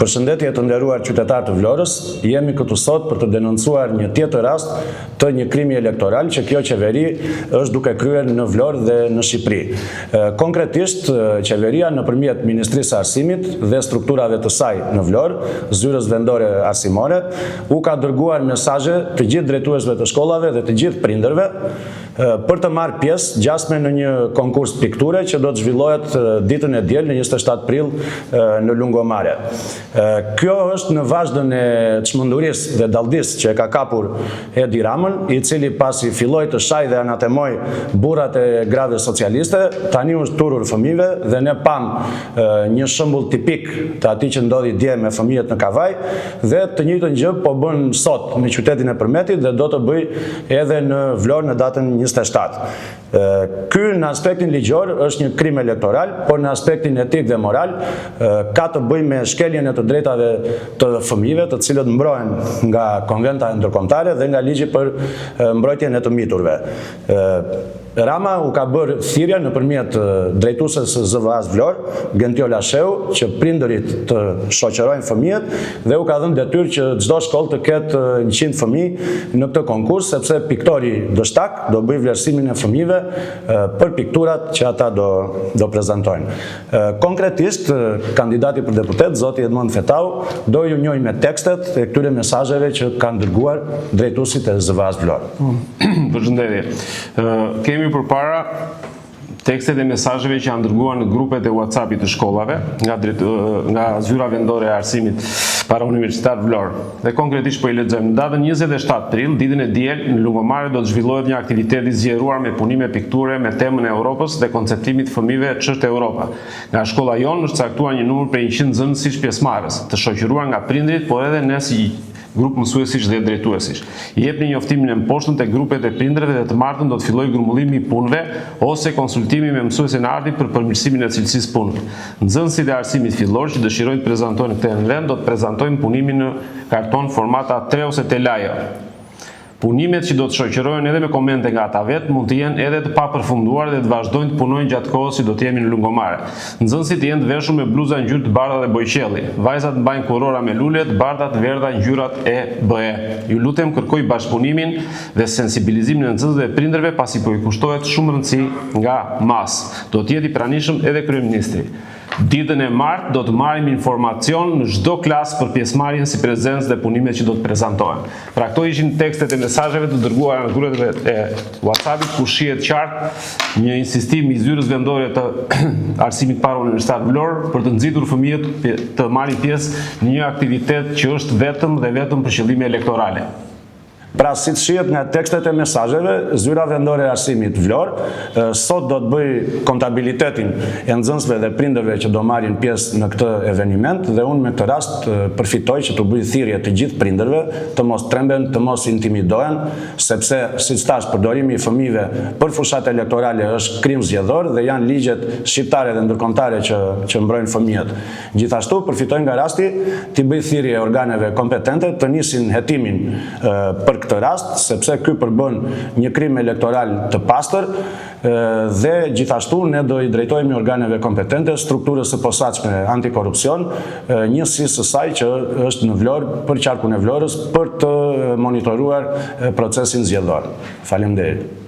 Përshëndetje të nderuar qytetarë të Vlorës, jemi këtu sot për të denoncuar një tjetër rast të një krimi elektoral që kjo qeveri është duke kryer në Vlorë dhe në Shqipëri. Konkretisht, qeveria nëpërmjet Ministrisë së Arsimit dhe strukturave të saj në Vlorë, zyrës vendore arsimore, u ka dërguar mesazhe të gjithë drejtuesve të shkollave dhe të gjithë prindërve për të marrë pjesë gjasme në një konkurs pikture që do të zhvillohet ditën e diel në 27 prill në Lungomare. Kjo është në vazhdën e çmendurisë dhe dallëdisë që e ka kapur Edi Ramën, i cili pasi filloi të shaj dhe anatemoj burrat e grave socialiste, tani është turur fëmijëve dhe ne pam një shembull tipik të atij që ndodhi dje me fëmijët në Kavaj dhe të njëjtën gjë po bën sot në qytetin e Përmetit dhe do të bëj edhe në Vlorë në datën 27. Ky në aspektin ligjor është një krim elektoral, por në aspektin etik dhe moral ka të bëjë me shkeljen e të drejtave të fëmijëve, të cilët mbrohen nga konventa ndërkombëtare dhe nga ligji për mbrojtjen e të miturve. Rama u ka bërë thirrje nëpërmjet drejtueses së ZVA-s Vlorë, Gentiola Sheu, që prindërit të shoqërojnë fëmijët dhe u ka dhënë detyrë që çdo shkollë të ketë 100 fëmijë në këtë konkurs, sepse piktori dështak do bëj vlerësimin e fëmijëve për pikturat që ata do prezantojnë. Konkretisht, kandidati për deputet, zoti Edmond Fetau, do ju njohë me tekstet e këtyre mesazheve që kanë dërguar drejtuesit e ZVA-s Vlorë. Përshëndetje. Kemi përpara tekstet e mesazheve që janë dërguar në grupet e WhatsApp-it të shkollave nga zyra vendore e arsimit para Universitat Vlorë. Dhe konkretisht po i lexojmë. Në datën 27 prill, ditën e diel, në Lungomare do të zhvillohet një aktivitet i zgjeruar me punime pikture me temën e Europës dhe konceptimit fëmijëve ç'është Europa. Nga shkolla jonë është caktuar një numër prej 100 nxënësish pjesëmarrës, të shoqëruar nga prindrit, por edhe ne si grup mësuesish dhe drejtuesish. I jepni njoftimin e mposhtën te grupet e prindërve dhe të martën do të fillojë grumullimi i punëve ose konsultimi me mësuesin e ardhit për përmirësimin e cilësisë punëve. Nxënësit e arsimit fillor që dëshirojnë të prezantojnë këtë në vend do të prezantojnë punimin në karton formata 3 ose telajo. Punimet që do të shoqërohen edhe me komente nga ata vetë mund të jenë edhe të papërfunduar dhe të vazhdojnë të punojnë gjatë kohës që do të jemi në Lungomare. Nxënësit janë të veshur me bluza ngjyrë të bardha dhe bojqelli. Vajzat mbajnë kurora me lule të bardha të verdha ngjyrat e BE. Ju lutem kërkoj bashkëpunimin dhe sensibilizimin e nxënësve dhe prindërve pasi po i kushtohet shumë rëndësi nga masë. Do të jetë i pranishëm edhe kryeministri. Ditën e martë do të marrim informacion në çdo klasë për pjesëmarrjen si prezencë dhe punimet që do të prezantohen. Pra këto ishin tekstet e mesazheve të dërguara në grupet e WhatsApp-it ku shihet qartë një insistim i zyrës vendore të arsimit para Universitat Vlorë për të nxitur fëmijët të marrin pjesë në një aktivitet që është vetëm dhe vetëm për qëllime elektorale. Pra, si të shihet nga tekstet e mesazheve, zyra vendore e arsimit Vlorë sot do të bëj kontabilitetin e nxënësve dhe prindërve që do marrin pjesë në këtë eveniment dhe unë me këtë rast përfitoj që të bëj thirrje të gjithë prindërve të mos tremben, të mos intimidohen, sepse siç thash, përdorimi i fëmijëve për fushat elektorale është krim zgjedhor dhe janë ligjet shqiptare dhe ndërkombëtare që mbrojnë fëmijët. Gjithashtu përfitoj nga rasti të bëj thirrje organeve kompetente të nisin hetimin për këtë rast, sepse ky përbën një krim elektoral të pastër dhe gjithashtu ne do i drejtojmë organeve kompetente, strukturës së posaçme antikorrupsion, njësisë së saj që është në Vlorë për qarkun e Vlorës për të monitoruar procesin zgjedhor. Faleminderit.